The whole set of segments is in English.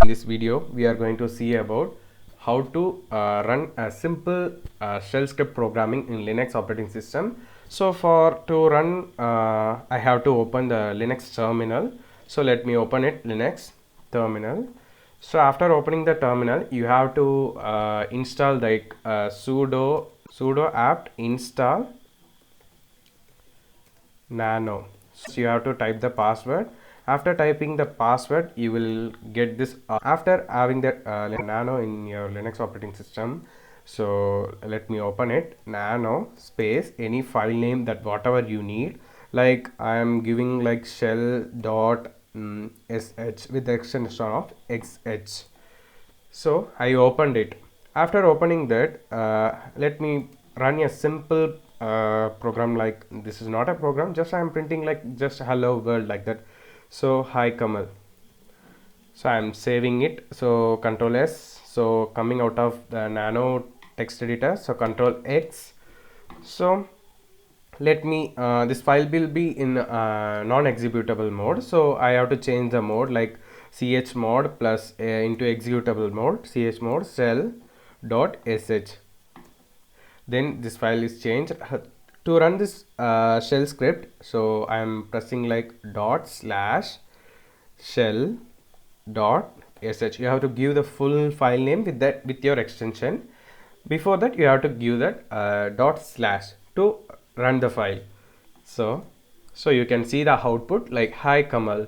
this video we are going to see about how to run a simple shell script programming in Linux operating system. So for to run I have to open the Linux terminal. So let me open it, Linux terminal. So after opening the terminal you have to install like sudo apt install nano. So you have to type the password. After typing the password you will get this after having that nano in your Linux operating system. So let me open it, nano space any file name that whatever you need, like I am giving like shell dot sh with the extension of xh. So I opened it. After opening that, let me run a simple program. Like this is not a program, just I am printing like just hello world like that. So hi Kamal. So I am saving it. So Control S. So coming out of the nano text editor. So Control X. So let me this file will be in non-executable mode, so I have to change the mode like chmod plus into executable mode, chmod shell dot sh. Then this file is changed. To run this shell script, so I am pressing like dot slash shell dot sh. You have to give the full file name with that with your extension. Before that you have to give that dot slash to run the file. So you can see the output like hi Kamal.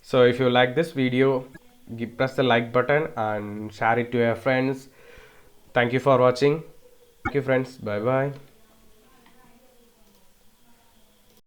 So if you like this video, press the like button and share it to your friends. Thank you for watching. Thank you friends, bye bye.